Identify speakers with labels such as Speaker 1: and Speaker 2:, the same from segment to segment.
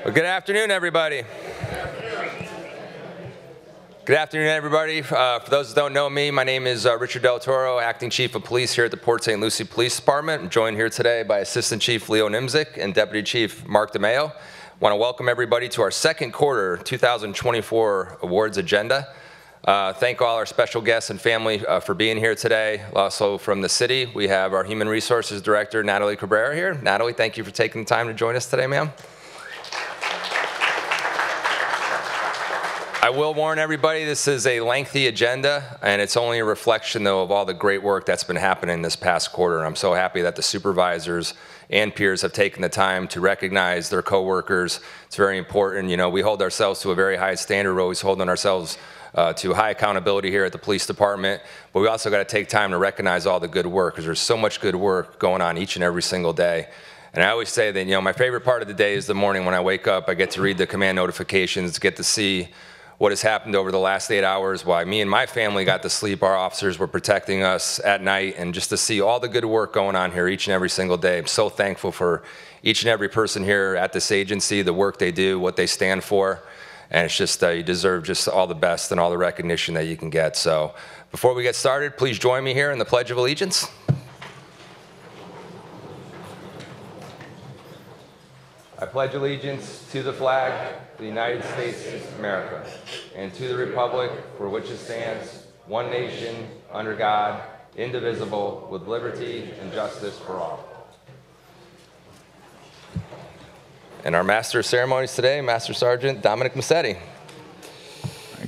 Speaker 1: Well, good afternoon, everybody. Good afternoon, everybody. For those that don't know me, my name is Richard Del Toro, Acting Chief of Police here at the Port St. Lucie Police Department. I'm joined here today by Assistant Chief Leo Nimzik and Deputy Chief Mark DeMayo. I want to welcome everybody to our second quarter 2024 awards agenda. Thank all our special guests and family for being here today. Also from the city, we have our Human Resources Director, Natalie Cabrera here. Natalie, thank you for taking the time to join us today, ma'am. I will warn everybody, this is a lengthy agenda, and it's only a reflection, though, of all the great work that's been happening this past quarter. I'm so happy that the supervisors and peers have taken the time to recognize their coworkers. It's very important. You know, we hold ourselves to a very high standard. We're always holding ourselves to high accountability here at the police department, but we also got to take time to recognize all the good work, because there's so much good work going on each and every single day. And I always say that, you know, my favorite part of the day is the morning when I wake up. I get to read the command notifications, get to see what has happened over the last 8 hours, while me and my family got to sleep. Our officers were protecting us at night, and just to see all the good work going on here each and every single day. I'm so thankful for each and every person here at this agency, the work they do, what they stand for, and it's just, you deserve just all the best and all the recognition that you can get. So before we get started, please join me here in the Pledge of Allegiance. I pledge allegiance to the flag of the United States of America, and to the republic for which it stands, one nation, under God, indivisible, with liberty and justice for all. And our Master of Ceremonies today, Master Sergeant Dominic Massetti.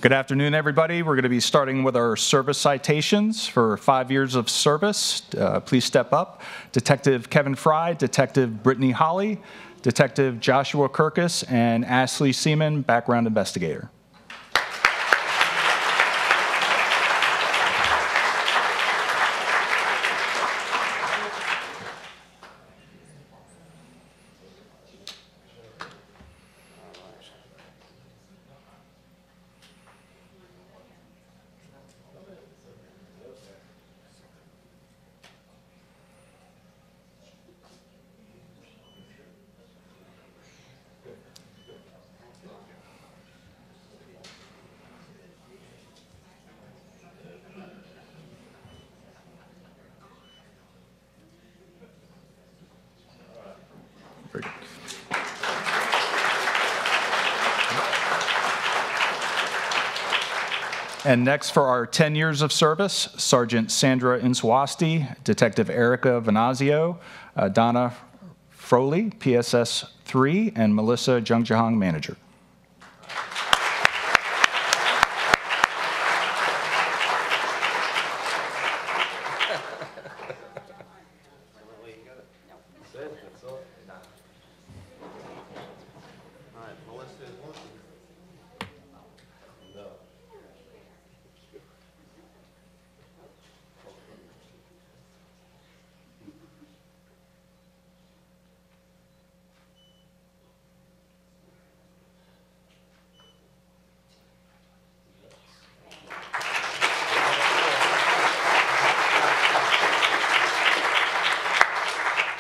Speaker 2: Good afternoon, everybody. We're going to be starting with our service citations for 5 years of service. Please step up. Detective Kevin Fry, Detective Brittany Holly, Detective Joshua Kirkus, and Ashley Seaman, background investigator. And next, for our 10 years of service, Sergeant Sandra Inswasti, Detective Erica Venazio, Donna Froley, PSS 3, and Melissa Jungjahang, manager.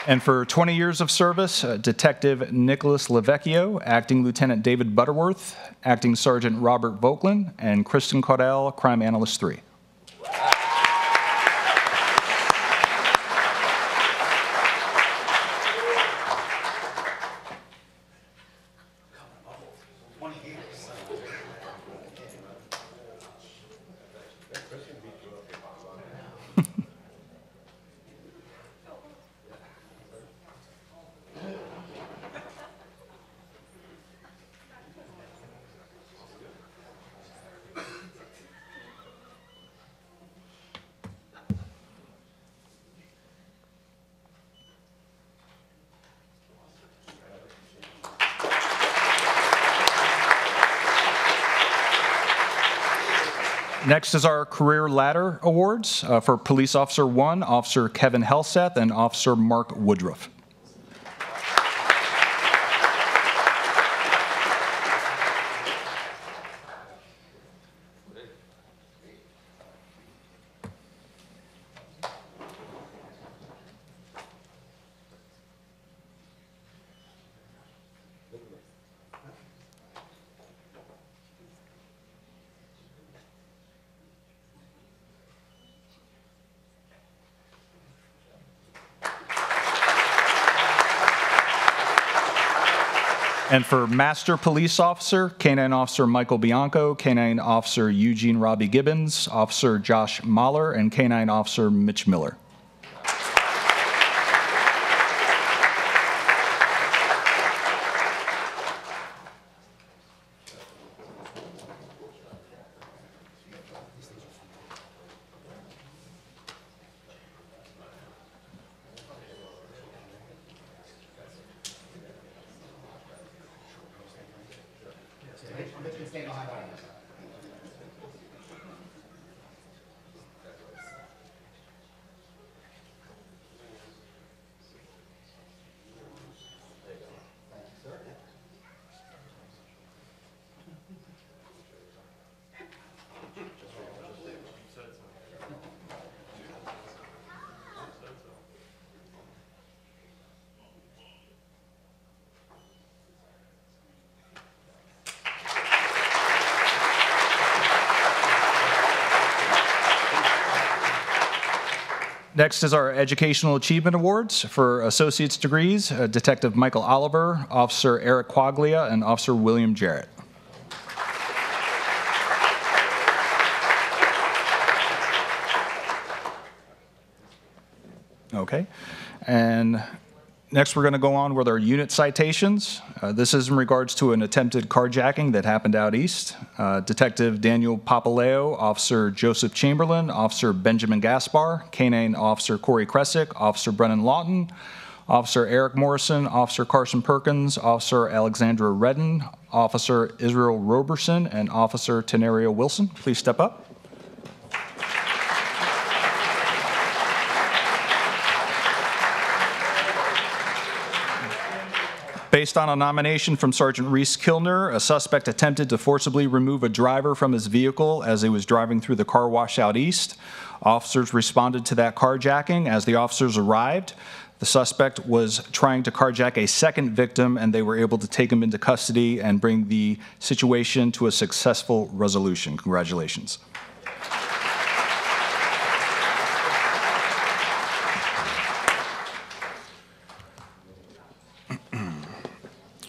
Speaker 2: And for 20 years of service, Detective Nicholas Lavecchio, Acting Lieutenant David Butterworth, Acting Sergeant Robert Voklin, and Kristen Caudell, Crime Analyst 3. Next is our Career Ladder Awards for Police Officer 1, Officer Kevin Helseth, and Officer Mark Woodruff. And for Master Police Officer, Canine Officer Michael Bianco, Canine Officer Eugene Robbie Gibbons, Officer Josh Mahler, and Canine Officer Mitch Miller. Next is our Educational Achievement Awards for associate's degrees, Detective Michael Oliver, Officer Eric Quaglia, and Officer William Jarrett. Okay, and next we're going to go on with our unit citations. This is in regards to an attempted carjacking that happened out east. Detective Daniel Papaleo, Officer Joseph Chamberlain, Officer Benjamin Gaspar, Canine Officer Corey Kresick, Officer Brennan Lawton, Officer Eric Morrison, Officer Carson Perkins, Officer Alexandra Redden, Officer Israel Roberson, and Officer Tenario Wilson. Please step up. Based on a nomination from Sergeant Reese Kilner, a suspect attempted to forcibly remove a driver from his vehicle as he was driving through the car wash out east. Officers responded to that carjacking. As the officers arrived, the suspect was trying to carjack a second victim, and they were able to take him into custody and bring the situation to a successful resolution. Congratulations.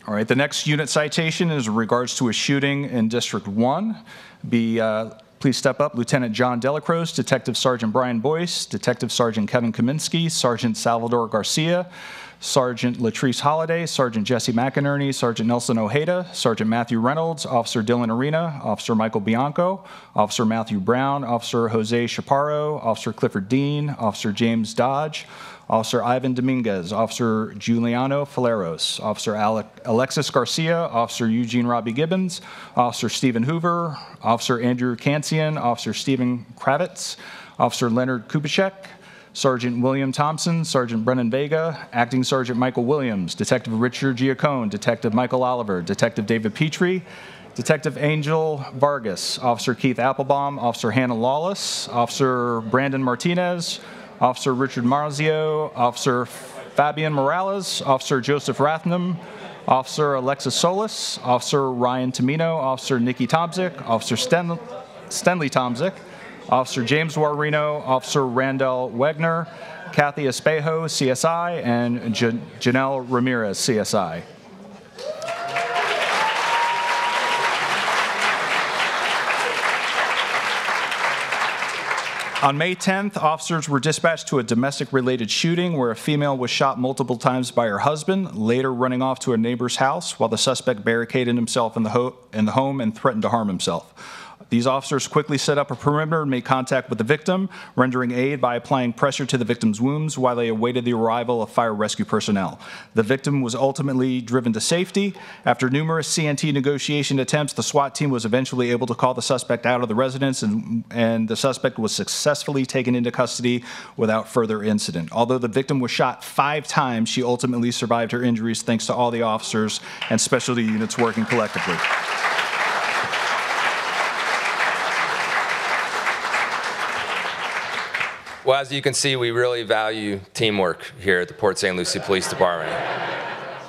Speaker 2: All right, the next unit citation is in regards to a shooting in District 1. Please step up, Lieutenant John Delacroze, Detective Sergeant Brian Boyce, Detective Sergeant Kevin Kaminsky, Sergeant Salvador Garcia, Sergeant Latrice Holliday, Sergeant Jesse McInerney, Sergeant Nelson Ojeda, Sergeant Matthew Reynolds, Officer Dylan Arena, Officer Michael Bianco, Officer Matthew Brown, Officer Jose Chaparro, Officer Clifford Dean, Officer James Dodge, Officer Ivan Dominguez, Officer Giuliano Faleros, Officer Alexis Garcia, Officer Eugene Robbie Gibbons, Officer Stephen Hoover, Officer Andrew Kansian, Officer Stephen Kravitz, Officer Leonard Kubicek, Sergeant William Thompson, Sergeant Brennan Vega, Acting Sergeant Michael Williams, Detective Richard Giacone, Detective Michael Oliver, Detective David Petrie, Detective Angel Vargas, Officer Keith Applebaum, Officer Hannah Lawless, Officer Brandon Martinez, Officer Richard Marzio, Officer Fabian Morales, Officer Joseph Rathnam, Officer Alexis Solis, Officer Ryan Tamino, Officer Nikki Tomzik, Officer Stenley Tomzik, Officer James Warreno, Officer Randall Wegner, Kathy Espejo, CSI, and Janelle Ramirez, CSI. On May 10th, officers were dispatched to a domestic-related shooting where a female was shot multiple times by her husband, later running off to a neighbor's house while the suspect barricaded himself in the home and threatened to harm himself. These officers quickly set up a perimeter and made contact with the victim, rendering aid by applying pressure to the victim's wounds while they awaited the arrival of fire rescue personnel. The victim was ultimately driven to safety. After numerous CNT negotiation attempts, the SWAT team was eventually able to call the suspect out of the residence, and the suspect was successfully taken into custody without further incident. Although the victim was shot 5 times, she ultimately survived her injuries thanks to all the officers and specialty units working collectively.
Speaker 1: Well, as you can see, we really value teamwork here at the Port St. Lucie Police Department.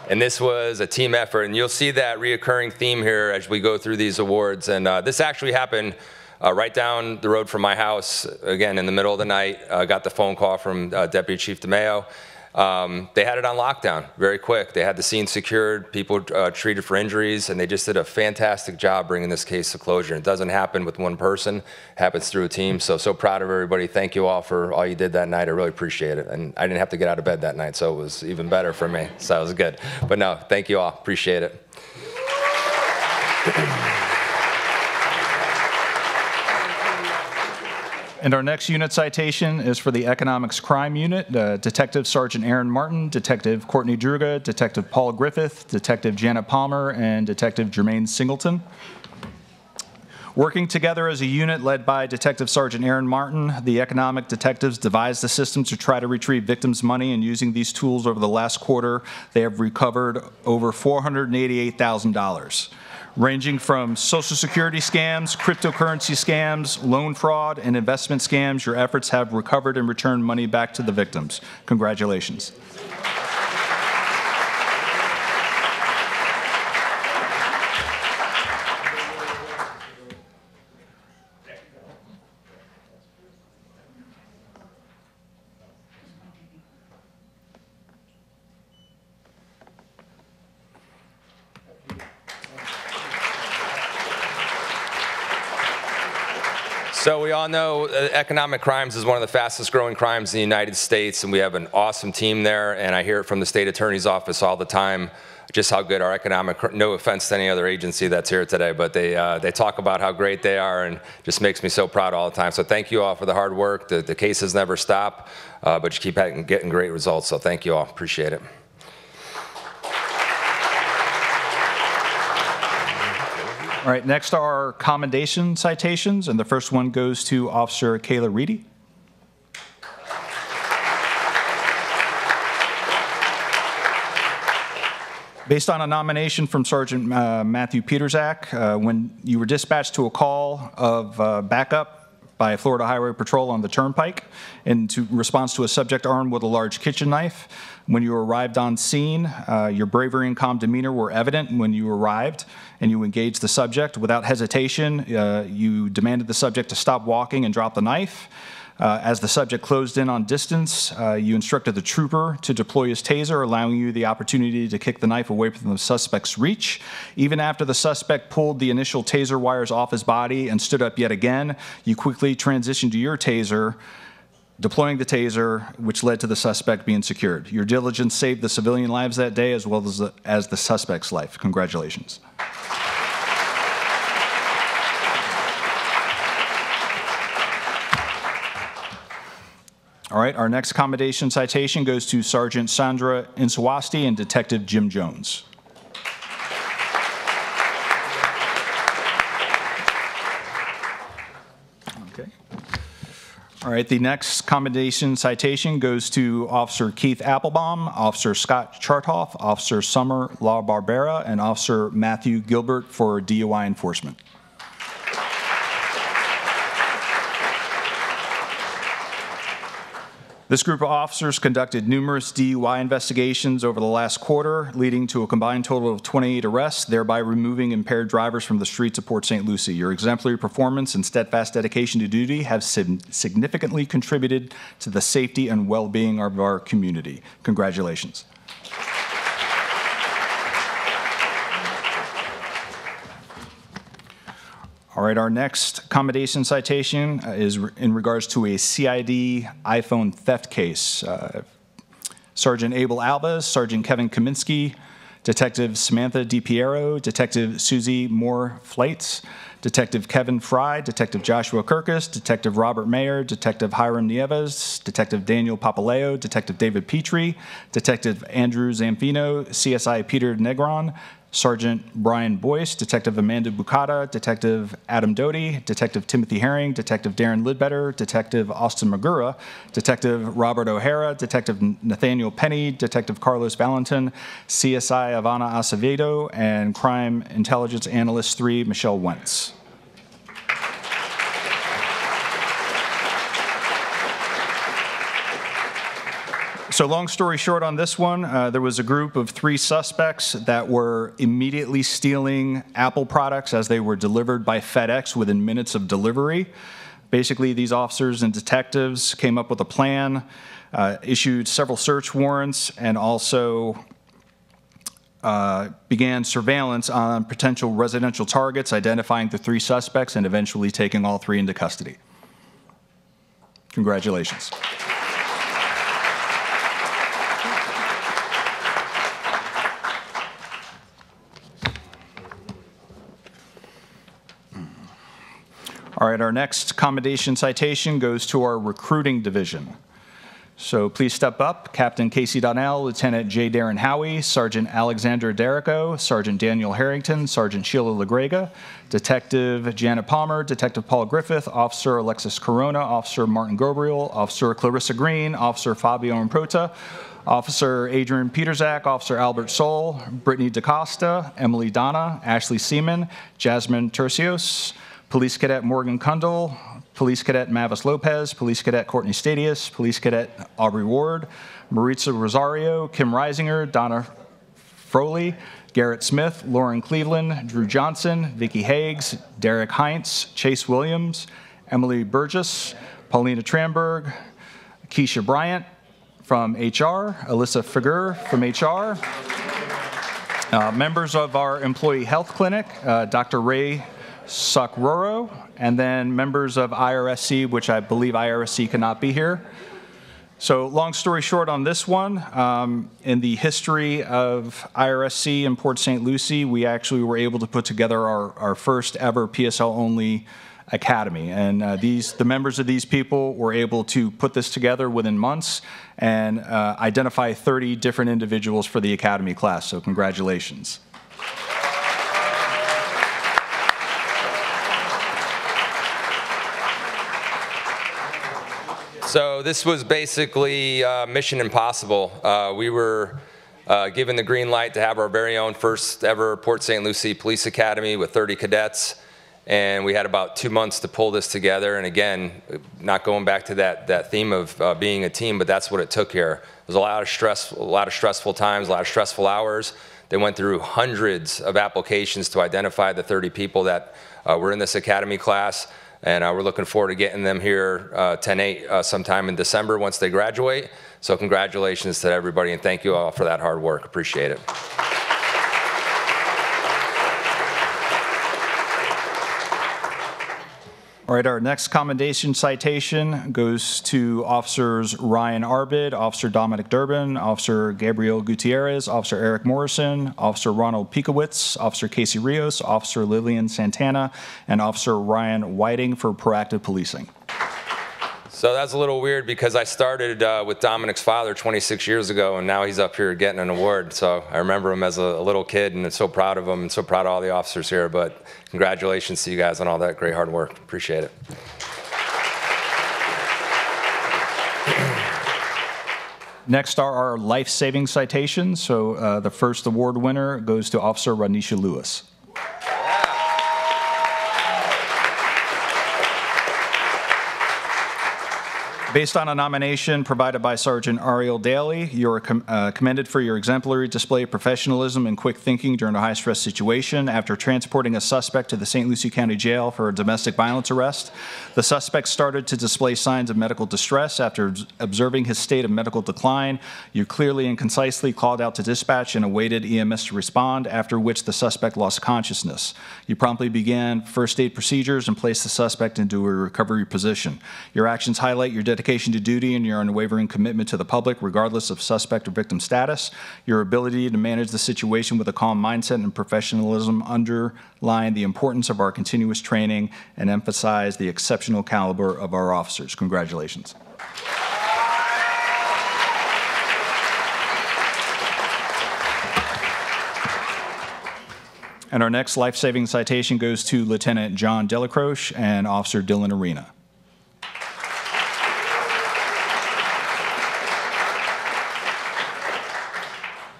Speaker 1: And this was a team effort, and you'll see that reoccurring theme here as we go through these awards. And this actually happened right down the road from my house, again, in the middle of the night. Got the phone call from Deputy Chief DeMeo. They had it on lockdown very quick. They had the scene secured, people treated for injuries, and they just did a fantastic job bringing this case to closure. It doesn't happen with one person, it happens through a team. So proud of everybody. Thank you all for all you did that night. I really appreciate it. And I didn't have to get out of bed that night, so it was even better for me. So it was good. But no, thank you all. Appreciate it.
Speaker 2: And our next unit citation is for the Economics Crime Unit, Detective Sergeant Aaron Martin, Detective Courtney Druga, Detective Paul Griffith, Detective Janet Palmer, and Detective Jermaine Singleton. Working together as a unit led by Detective Sergeant Aaron Martin, the economic detectives devised a system to try to retrieve victims' money, and using these tools over the last quarter, they have recovered over $488,000. Ranging from Social Security scams, cryptocurrency scams, loan fraud, and investment scams, your efforts have recovered and returned money back to the victims. Congratulations.
Speaker 1: So we all know economic crimes is one of the fastest growing crimes in the United States, and we have an awesome team there, and I hear it from the state attorney's office all the time, just how good our economic, no offense to any other agency that's here today, but they talk about how great they are, and just makes me so proud all the time. So thank you all for the hard work. The cases never stop, but you keep getting great results, so thank you all. Appreciate it.
Speaker 2: All right, next are our commendation citations, and the first one goes to Officer Kayla Reedy. Based on a nomination from Sergeant Matthew Peterzak, when you were dispatched to a call of backup by Florida Highway Patrol on the Turnpike in response to a subject armed with a large kitchen knife. When you arrived on scene, your bravery and calm demeanor were evident when you arrived, and you engaged the subject. Without hesitation, you demanded the subject to stop walking and drop the knife. As the subject closed in on distance, you instructed the trooper to deploy his taser, allowing you the opportunity to kick the knife away from the suspect's reach. Even after the suspect pulled the initial taser wires off his body and stood up yet again, you quickly transitioned to your taser, deploying the taser, which led to the suspect being secured. Your diligence saved the civilian lives that day as well as the suspect's life. Congratulations. All right, our next commendation citation goes to Sergeant Sandra Insawasti and Detective Jim Jones. Okay. All right, the next commendation citation goes to Officer Keith Applebaum, Officer Scott Chartoff, Officer Summer La Barbera, and Officer Matthew Gilbert for DUI enforcement. This group of officers conducted numerous DUI investigations over the last quarter, leading to a combined total of 28 arrests, thereby removing impaired drivers from the streets of Port St. Lucie. Your exemplary performance and steadfast dedication to duty have significantly contributed to the safety and well-being of our community. Congratulations. All right, our next commendation citation is in regards to a CID iPhone theft case. Sergeant Abel Albas, Sergeant Kevin Kaminsky, Detective Samantha DiPiero, Detective Susie Moore Flights, Detective Kevin Fry, Detective Joshua Kirkus, Detective Robert Mayer, Detective Hiram Nieves, Detective Daniel Papaleo, Detective David Petrie, Detective Andrew Zamfino, CSI Peter Negron, Sergeant Brian Boyce, Detective Amanda Bucata, Detective Adam Doty, Detective Timothy Herring, Detective Darren Lidbetter, Detective Austin Magura, Detective Robert O'Hara, Detective Nathaniel Penny, Detective Carlos Valentin, CSI Ivana Acevedo, and Crime Intelligence Analyst 3, Michelle Wentz. So long story short on this one, there was a group of 3 suspects that were immediately stealing Apple products as they were delivered by FedEx within minutes of delivery. Basically, these officers and detectives came up with a plan. issued several search warrants, and also began surveillance on potential residential targets, identifying the 3 suspects, and eventually taking all 3 into custody. Congratulations. All right, our next commendation citation goes to our recruiting division. So please step up. Captain Casey Donnell, Lieutenant J. Darren Howie, Sergeant Alexander Derrico, Sergeant Daniel Harrington, Sergeant Sheila Lagrega, Detective Janet Palmer, Detective Paul Griffith, Officer Alexis Corona, Officer Martin Gabriel, Officer Clarissa Green, Officer Fabio Improta, Officer Adrian Peterzak, Officer Albert Soul, Brittany DaCosta, Emily Donna, Ashley Seaman, Jasmine Tercios, Police Cadet Morgan Kundal, Police Cadet Mavis Lopez, Police Cadet Courtney Stadius, Police Cadet Aubrey Ward, Maritza Rosario, Kim Reisinger, Donna Froley, Garrett Smith, Lauren Cleveland, Drew Johnson, Vicki Hagues, Derek Heinz, Chase Williams, Emily Burgess, Paulina Tramberg, Keisha Bryant from HR, Alyssa Figur from HR, members of our Employee Health Clinic, Dr. Ray Sakroro, and then members of IRSC, which I believe IRSC cannot be here. So long story short on this one, in the history of IRSC in Port St. Lucie, we actually were able to put together our first ever PSL-only academy. And the members of these people were able to put this together within months and identify 30 different individuals for the academy class. So congratulations.
Speaker 1: So this was basically mission impossible. We were given the green light to have our very own first ever Port St. Lucie Police Academy with 30 cadets, and we had about 2 months to pull this together. And again, not going back to that theme of being a team, but that's what it took here. There's a lot of stressful times, a lot of stressful hours. They went through hundreds of applications to identify the 30 people that were in this academy class. And we're looking forward to getting them here 10/8 sometime in December once they graduate. So congratulations to everybody, and thank you all for that hard work. Appreciate it.
Speaker 2: All right, our next commendation citation goes to Officers Ryan Arbid, Officer Dominic Durbin, Officer Gabriel Gutierrez, Officer Eric Morrison, Officer Ronald Pikowitz, Officer Casey Rios, Officer Lillian Santana, and Officer Ryan Whiting for proactive policing.
Speaker 1: So that's a little weird because I started with Dominic's father 26 years ago, and now he's up here getting an award. So I remember him as a little kid, and I'm so proud of him and so proud of all the officers here. But congratulations to you guys on all that great hard work. Appreciate it.
Speaker 2: Next are our life-saving citations. So the first award winner goes to Officer Radnisha Lewis. Based on a nomination provided by Sergeant Ariel Daly, you are commended for your exemplary display of professionalism and quick thinking during a high-stress situation. After transporting a suspect to the St. Lucie County Jail for a domestic violence arrest, the suspect started to display signs of medical distress. After observing his state of medical decline, you clearly and concisely called out to dispatch and awaited EMS to respond, after which the suspect lost consciousness. You promptly began first aid procedures and placed the suspect into a recovery position. Your actions highlight your dedication to duty and your unwavering commitment to the public, regardless of suspect or victim status. Your ability to manage the situation with a calm mindset and professionalism underline the importance of our continuous training and emphasize the exceptional caliber of our officers. Congratulations. And our next life-saving citation goes to Lieutenant John Delacroche and Officer Dylan Arena.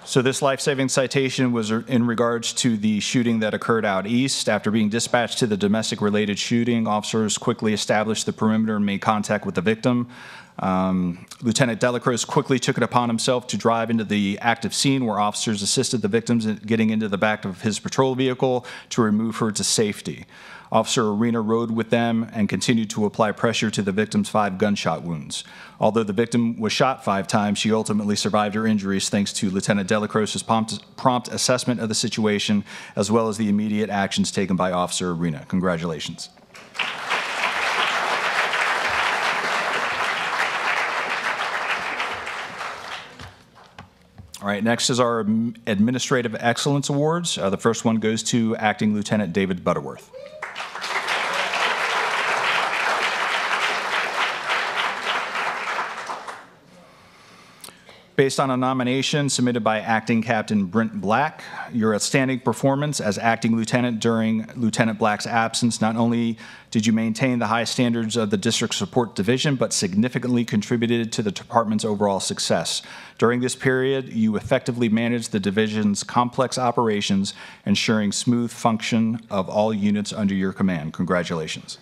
Speaker 2: So this life-saving citation was in regards to the shooting that occurred out east. After being dispatched to the domestic-related shooting, officers quickly established the perimeter and made contact with the victim. Lieutenant Delacroix quickly took it upon himself to drive into the active scene where officers assisted the victims in getting into the back of his patrol vehicle to remove her to safety. Officer Arena rode with them and continued to apply pressure to the victim's 5 gunshot wounds. Although the victim was shot 5 times, she ultimately survived her injuries thanks to Lieutenant Delacroix's prompt assessment of the situation, as well as the immediate actions taken by Officer Arena. Congratulations. All right, next is our Administrative Excellence Awards. The first one goes to Acting Lieutenant David Butterworth. Based on a nomination submitted by Acting Captain Brent Black, your outstanding performance as Acting Lieutenant during Lieutenant Black's absence, not only did you maintain the high standards of the District Support Division, but significantly contributed to the department's overall success. During this period, you effectively managed the division's complex operations, ensuring smooth function of all units under your command. Congratulations.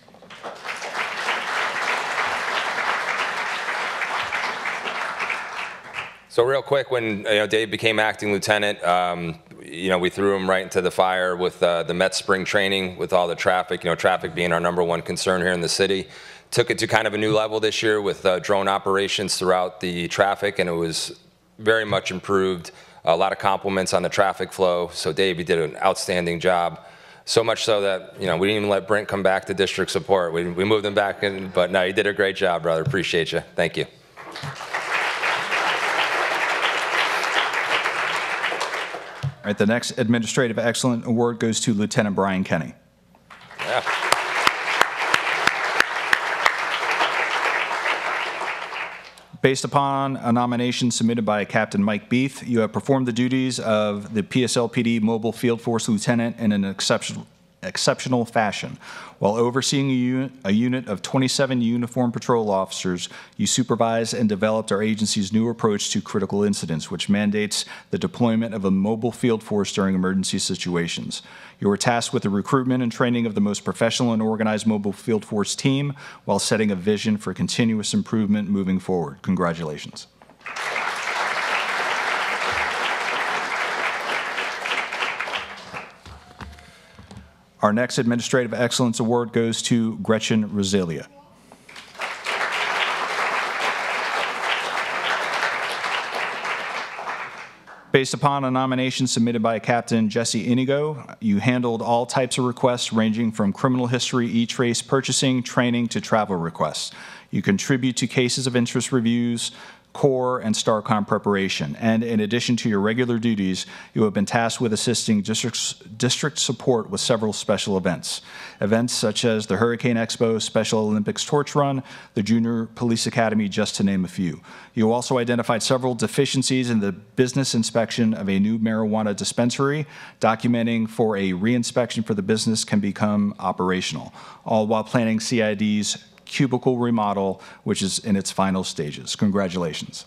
Speaker 1: So real quick, when Dave became acting lieutenant, we threw him right into the fire with the Met Spring training, with all the traffic. Traffic being our #1 concern here in the city. Took it to kind of a new level this year with drone operations throughout the traffic, and it was very much improved. A lot of compliments on the traffic flow. So Dave, you did an outstanding job. So much so that we didn't even let Brent come back to district support. We moved him back in, but no, you did a great job, brother. Appreciate you. Thank you.
Speaker 2: All right, the next Administrative Excellence Award goes to Lieutenant Brian Kenny.
Speaker 1: Yeah.
Speaker 2: Based upon a nomination submitted by Captain Mike Beath, you have performed the duties of the PSLPD Mobile Field Force Lieutenant in an exceptional fashion. While overseeing a unit of 27 uniformed patrol officers, you supervised and developed our agency's new approach to critical incidents, which mandates the deployment of a mobile field force during emergency situations. You were tasked with the recruitment and training of the most professional and organized mobile field force team while setting a vision for continuous improvement moving forward. Congratulations. Our next Administrative Excellence Award goes to Gretchen Rosalia. Based upon a nomination submitted by Captain Jesse Inigo, you handled all types of requests ranging from criminal history, e-trace purchasing, training, to travel requests. You contribute to cases of interest reviews, core, and STARCOM preparation. And in addition to your regular duties, you have been tasked with assisting district support with several special events. Events such as the Hurricane Expo, Special Olympics Torch Run, the Junior Police Academy, just to name a few. You also identified several deficiencies in the business inspection of a new marijuana dispensary, documenting for a reinspection for the business can become operational, all while planning CID's cubicle remodel, which is in its final stages. Congratulations.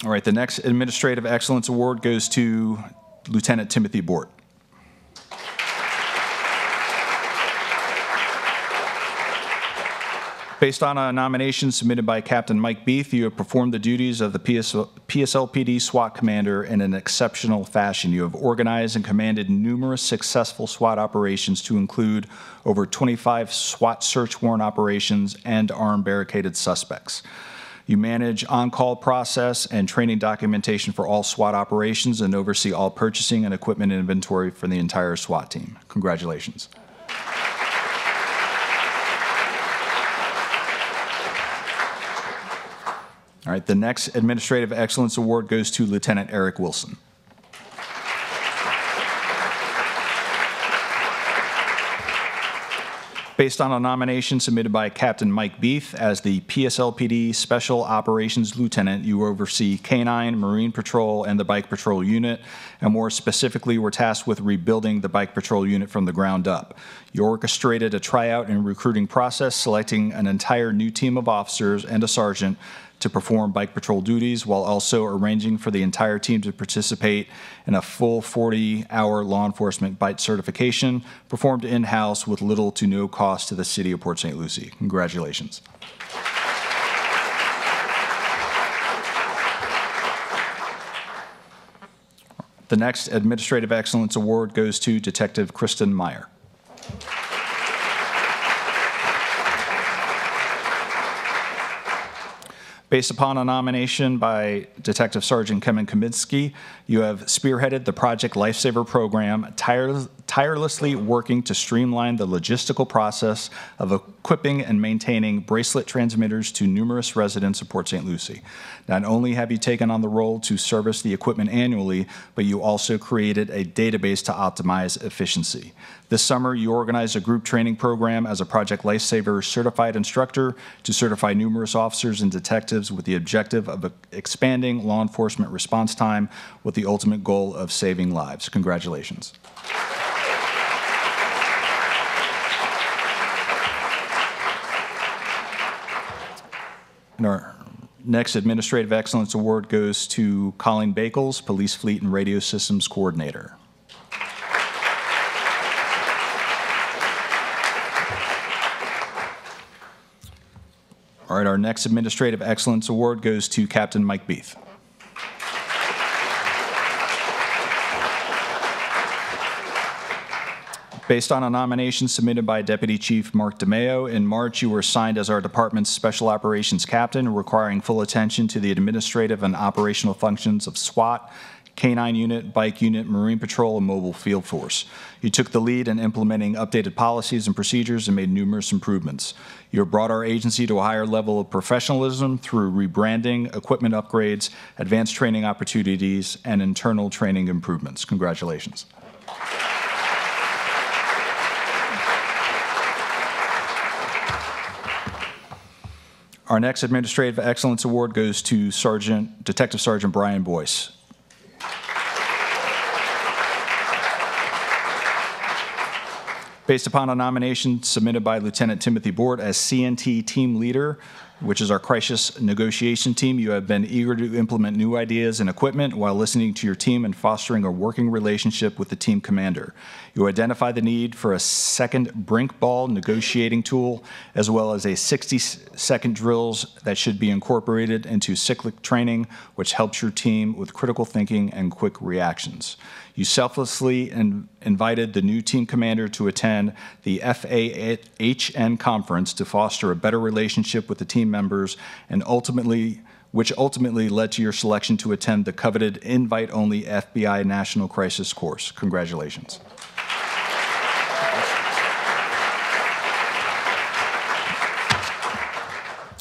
Speaker 2: All right, the next Administrative Excellence Award goes to Lieutenant Timothy Bort. Based on a nomination submitted by Captain Mike Beath, you have performed the duties of the PSLPD SWAT commander in an exceptional fashion. You have organized and commanded numerous successful SWAT operations to include over 25 SWAT search warrant operations and armed barricaded suspects. You manage on-call process and training documentation for all SWAT operations and oversee all purchasing and equipment inventory for the entire SWAT team. Congratulations. All right, the next Administrative Excellence Award goes to Lieutenant Eric Wilson. Based on a nomination submitted by Captain Mike Beath as the PSLPD Special Operations Lieutenant, you oversee K-9, Marine Patrol, and the Bike Patrol Unit, and more specifically were tasked with rebuilding the Bike Patrol Unit from the ground up. You orchestrated a tryout and recruiting process, selecting an entire new team of officers and a sergeant to perform bike patrol duties while also arranging for the entire team to participate in a full 40-hour law enforcement bike certification performed in-house with little to no cost to the city of Port St. Lucie. Congratulations. The next Administrative Excellence Award goes to Detective Kristen Meyer. Based upon a nomination by Detective Sergeant Kevin Kaminsky, you have spearheaded the Project Lifesaver program, tirelessly working to streamline the logistical process of equipping and maintaining bracelet transmitters to numerous residents of Port St. Lucie. Not only have you taken on the role to service the equipment annually, but you also created a database to optimize efficiency. This summer, you organized a group training program as a Project Lifesaver certified instructor to certify numerous officers and detectives with the objective of expanding law enforcement response time with the ultimate goal of saving lives. Congratulations. And our next Administrative Excellence Award goes to Colleen Bakels, Police Fleet and Radio Systems Coordinator. All right, our next Administrative Excellence Award goes to Captain Mike Beath. Based on a nomination submitted by Deputy Chief Mark DeMeo, in March you were assigned as our department's Special Operations Captain, requiring full attention to the administrative and operational functions of SWAT, K-9 unit, bike unit, Marine Patrol, and mobile field force. You took the lead in implementing updated policies and procedures and made numerous improvements. You have brought our agency to a higher level of professionalism through rebranding, equipment upgrades, advanced training opportunities, and internal training improvements. Congratulations. Our next Administrative Excellence Award goes to Detective Sergeant Brian Boyce. Based upon a nomination submitted by Lieutenant Timothy Board as CNT Team Leader, which is our crisis negotiation team, you have been eager to implement new ideas and equipment while listening to your team and fostering a working relationship with the team commander. You identify the need for a second brink ball negotiating tool, as well as a 60-second drills that should be incorporated into cyclic training, which helps your team with critical thinking and quick reactions. You selflessly invited the new team commander to attend the FAHN conference to foster a better relationship with the team members, and which ultimately led to your selection to attend the coveted invite-only FBI National Crisis Course. Congratulations.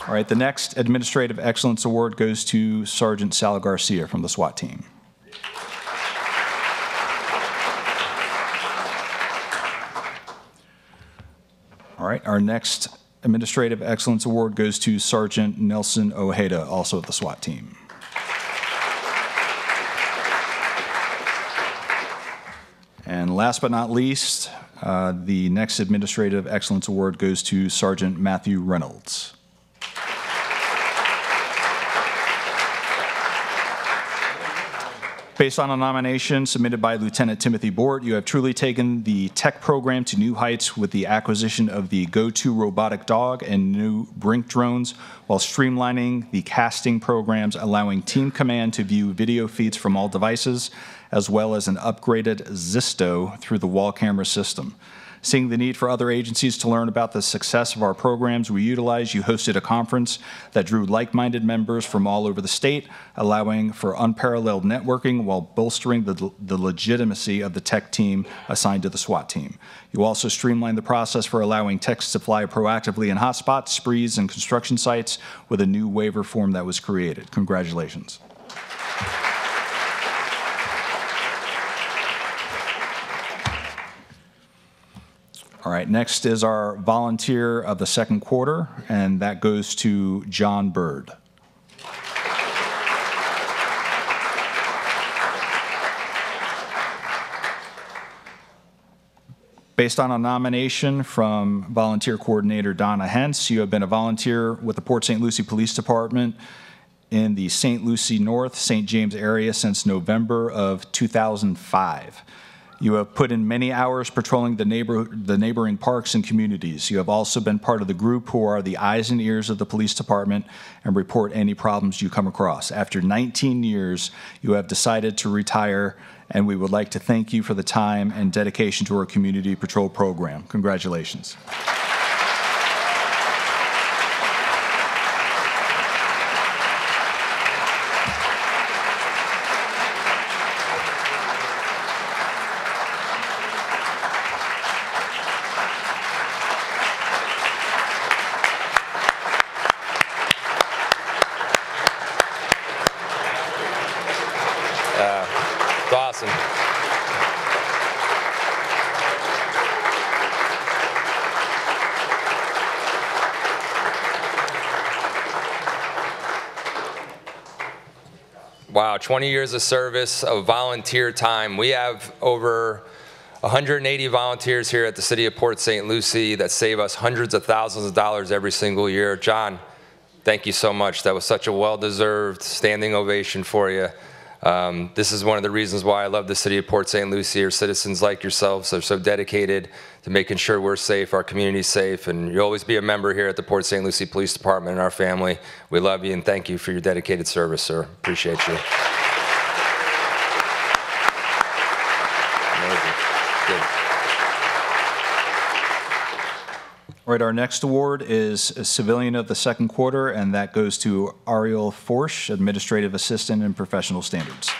Speaker 2: All right, the next Administrative Excellence Award goes to Sergeant Sal Garcia from the SWAT team. All right, our next Administrative Excellence Award goes to Sergeant Nelson Ojeda, also of the SWAT team. And last but not least, the next Administrative Excellence Award goes to Sergeant Matthew Reynolds. Based on a nomination submitted by Lieutenant Timothy Bort, you have truly taken the tech program to new heights with the acquisition of the Go-To robotic dog and new Brink drones, while streamlining the casting programs, allowing Team Command to view video feeds from all devices, as well as an upgraded Zisto through the wall camera system. Seeing the need for other agencies to learn about the success of our programs we utilize, you hosted a conference that drew like-minded members from all over the state, allowing for unparalleled networking while bolstering the legitimacy of the tech team assigned to the SWAT team. You also streamlined the process for allowing techs to fly proactively in hotspots, sprees, and construction sites with a new waiver form that was created. Congratulations. All right, next is our volunteer of the second quarter, and that goes to John Bird. Based on a nomination from volunteer coordinator Donna Hentz, you have been a volunteer with the Port St. Lucie Police Department in the St. Lucie North, St. James area since November of 2005. You have put in many hours patrolling the neighboring parks and communities. You have also been part of the group who are the eyes and ears of the police department and report any problems you come across. After 19 years, you have decided to retire, and we would like to thank you for the time and dedication to our community patrol program. Congratulations.
Speaker 1: It's awesome. Wow, 20 years of service, of volunteer time. We have over 180 volunteers here at the City of Port St. Lucie that save us hundreds of thousands of dollars every single year. John, thank you so much. That was such a well-deserved standing ovation for you. This is one of the reasons why I love the City of Port St. Lucie. Our citizens like yourselves are so dedicated to making sure we're safe, our community's safe, and you'll always be a member here at the Port St. Lucie Police Department and our family. We love you and thank you for your dedicated service, sir. Appreciate you. Amazing. Good.
Speaker 2: All right, our next award is a Civilian of the Second Quarter, and that goes to Ariel Forsch, Administrative Assistant in Professional Standards.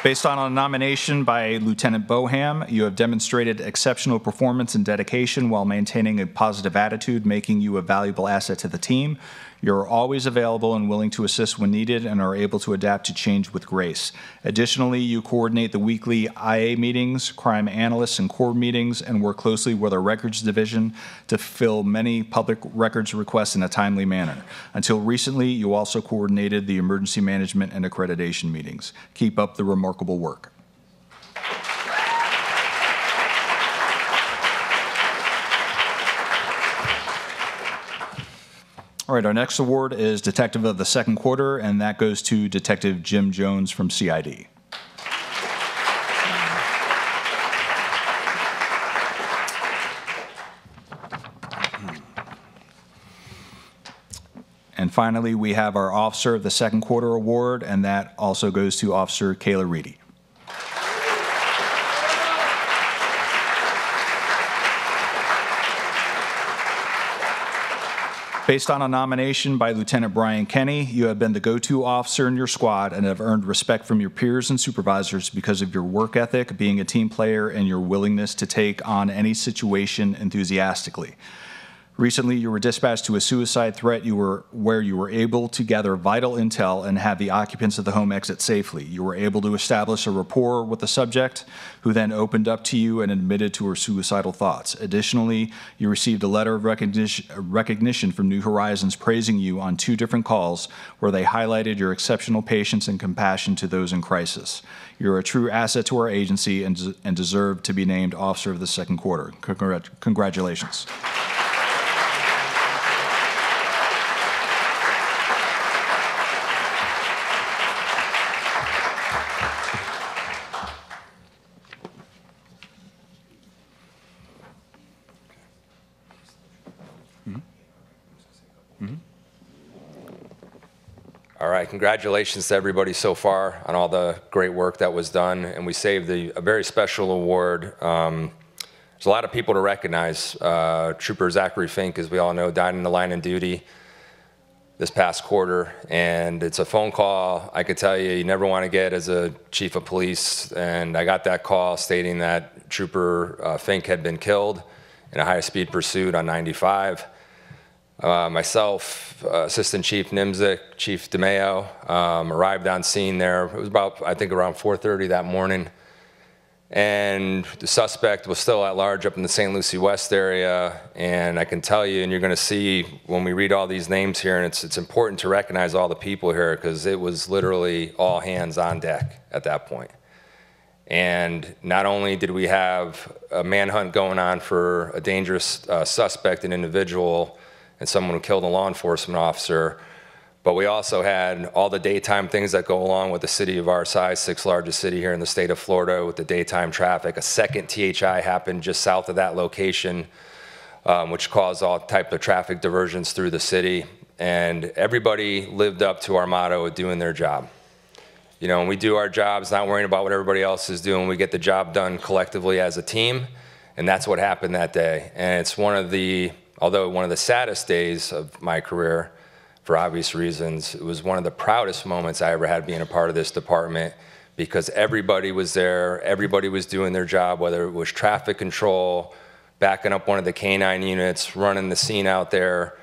Speaker 2: Based on a nomination by Lieutenant Boham, you have demonstrated exceptional performance and dedication while maintaining a positive attitude, making you a valuable asset to the team. You're always available and willing to assist when needed and are able to adapt to change with grace. Additionally, you coordinate the weekly IA meetings, crime analysts, and core meetings, and work closely with our records division to fill many public records requests in a timely manner. Until recently, you also coordinated the emergency management and accreditation meetings. Keep up the remarkable work. All right, our next award is Detective of the Second Quarter, and that goes to Detective Jim Jones from CID. And finally, we have our Officer of the Second Quarter award, and that also goes to Officer Kayla Reedy. Based on a nomination by Lieutenant Brian Kenny, you have been the go-to officer in your squad and have earned respect from your peers and supervisors because of your work ethic, being a team player, and your willingness to take on any situation enthusiastically. Recently, you were dispatched to a suicide threat where you were able to gather vital intel and have the occupants of the home exit safely. You were able to establish a rapport with the subject, who then opened up to you and admitted to her suicidal thoughts. Additionally, you received a letter of recognition from New Horizons praising you on 2 different calls where they highlighted your exceptional patience and compassion to those in crisis. You're a true asset to our agency and deserve to be named Officer of the Second Quarter. Congratulations.
Speaker 1: All right, congratulations to everybody so far on all the great work that was done, and we saved a very special award. There's a lot of people to recognize. Trooper Zachary Fink, as we all know, died in the line of duty this past quarter, and it's a phone call I could tell you never want to get as a chief of police, and I got that call stating that Trooper Fink had been killed in a high-speed pursuit on 95. Myself, Assistant Chief Nimzik, Chief DeMeo, arrived on scene there. It was about, I think, around 4:30 that morning. And the suspect was still at large up in the St. Lucie West area. And I can tell you, and you're going to see when we read all these names here, and it's important to recognize all the people here because it was literally all hands on deck at that point. And not only did we have a manhunt going on for a dangerous suspect, an individual, and someone who killed a law enforcement officer, but we also had all the daytime things that go along with a city of our size, sixth largest city here in the state of Florida, with the daytime traffic. A second THI happened just south of that location, which caused all type of traffic diversions through the city. And everybody lived up to our motto of doing their job. You know, when we do our jobs, not worrying about what everybody else is doing, we get the job done collectively as a team, and that's what happened that day. And it's although one of the saddest days of my career, for obvious reasons, it was one of the proudest moments I ever had being a part of this department, because everybody was there, everybody was doing their job, whether it was traffic control, backing up one of the canine units, running the scene out there,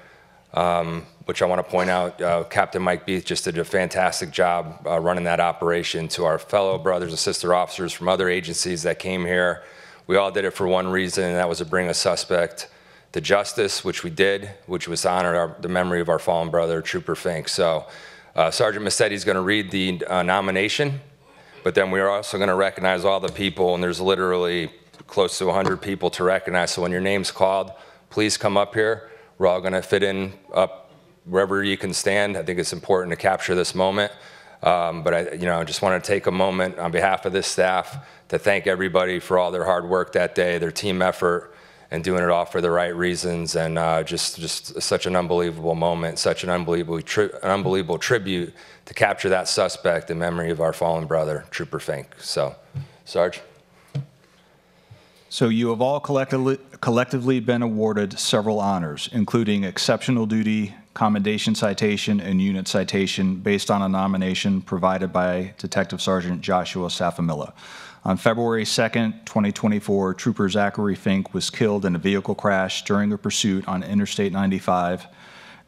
Speaker 1: which I want to point out, Captain Mike Beath just did a fantastic job running that operation. To our fellow brothers and sister officers from other agencies that came here, we all did it for one reason, and that was to bring a suspect to justice, which we did, which was to honor the memory of our fallen brother, Trooper Fink. So Sergeant Massetti is going to read the nomination, but then we are also going to recognize all the people, and there's literally close to 100 people to recognize. So when your name's called, please come up here. We're all going to fit in up wherever you can stand. I think it's important to capture this moment. But I just want to take a moment on behalf of this staff to thank everybody for all their hard work that day, their team effort, and doing it all for the right reasons. And just such an unbelievable moment, such an unbelievable tribute to capture that suspect in memory of our fallen brother, Trooper Fink. So, Sarge.
Speaker 2: So you have all collectively been awarded several honors, including Exceptional Duty, Commendation Citation, and Unit Citation based on a nomination provided by Detective Sergeant Joshua Safamilla. On February 2nd, 2024, Trooper Zachary Fink was killed in a vehicle crash during a pursuit on Interstate 95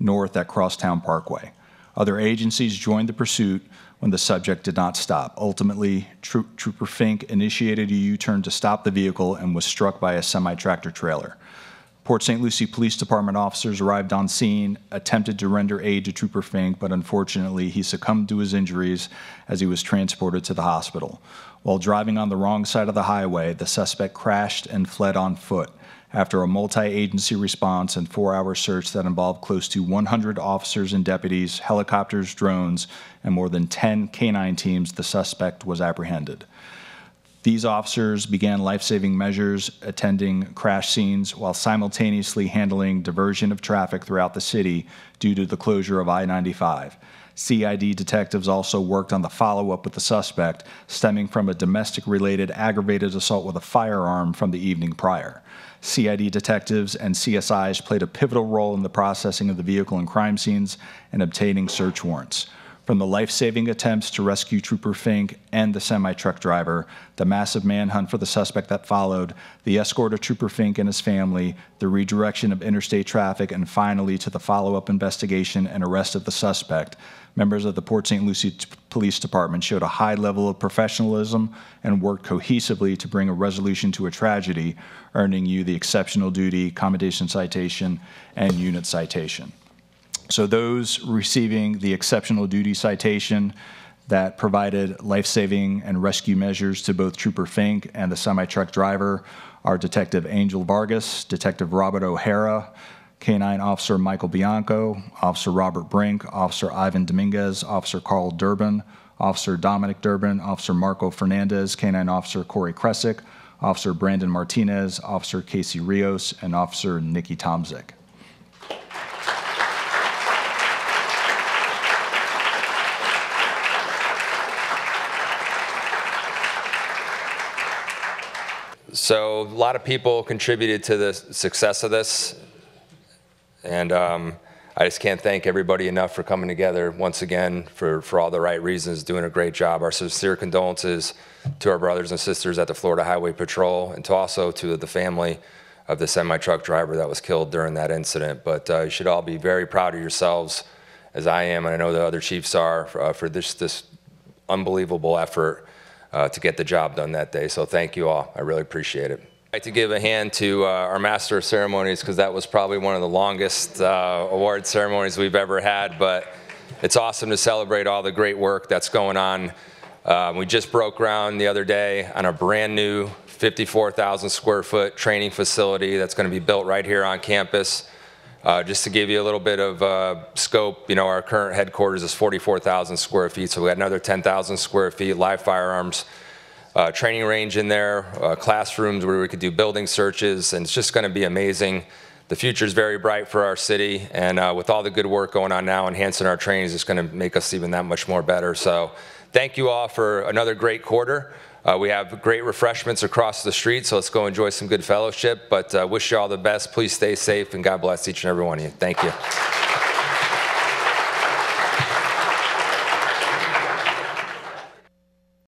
Speaker 2: north at Crosstown Parkway. Other agencies joined the pursuit when the subject did not stop. Ultimately, Trooper Fink initiated a U-turn to stop the vehicle and was struck by a semi-tractor trailer. Port St. Lucie Police Department officers arrived on scene, attempted to render aid to Trooper Fink, but unfortunately he succumbed to his injuries as he was transported to the hospital. While driving on the wrong side of the highway, the suspect crashed and fled on foot. After a multi-agency response and 4-hour search that involved close to 100 officers and deputies, helicopters, drones, and more than 10 canine teams, the suspect was apprehended. These officers began life-saving measures, attending crash scenes, while simultaneously handling diversion of traffic throughout the city due to the closure of I-95. CID detectives also worked on the follow-up with the suspect, stemming from a domestic-related aggravated assault with a firearm from the evening prior. CID detectives and CSIs played a pivotal role in the processing of the vehicle and crime scenes and obtaining search warrants. From the life-saving attempts to rescue Trooper Fink and the semi-truck driver, the massive manhunt for the suspect that followed, the escort of Trooper Fink and his family, the redirection of interstate traffic, and finally to the follow-up investigation and arrest of the suspect, members of the Port St. Lucie Police Department showed a high level of professionalism and worked cohesively to bring a resolution to a tragedy, earning you the Exceptional Duty, Commendation Citation, and Unit Citation. So those receiving the Exceptional Duty Citation that provided life-saving and rescue measures to both Trooper Fink and the semi-truck driver are Detective Angel Vargas, Detective Robert O'Hara, Canine Officer Michael Bianco, Officer Robert Brink, Officer Ivan Dominguez, Officer Carl Durbin, Officer Dominic Durbin, Officer Marco Fernandez, Canine Officer Corey Kresick, Officer Brandon Martinez, Officer Casey Rios, and Officer Nikki Tomzik.
Speaker 1: So a lot of people contributed to the success of this, and I just can't thank everybody enough for coming together once again for all the right reasons, doing a great job. Our sincere condolences to our brothers and sisters at the Florida Highway Patrol, and also to the family of the semi-truck driver that was killed during that incident. But you should all be very proud of yourselves, as I am, and I know the other chiefs are, for this unbelievable effort to get the job done that day. So thank you all. I really appreciate it. I'd like to give a hand to our Master of Ceremonies, because that was probably one of the longest award ceremonies we've ever had, but it's awesome to celebrate all the great work that's going on We just broke ground the other day on a brand new 54,000 square foot training facility that's going to be built right here on campus. Just to give you a little bit of scope, our current headquarters is 44,000 square feet, so we got another 10,000 square feet, live firearms, training range in there, classrooms where we could do building searches, and it's just going to be amazing. The future is very bright for our city, and with all the good work going on now, enhancing our training is just going to make us even that much more better. So thank you all for another great quarter. We have great refreshments across the street, so let's go enjoy some good fellowship. But wish you all the best. Please stay safe, and God bless each and every one of you. Thank you.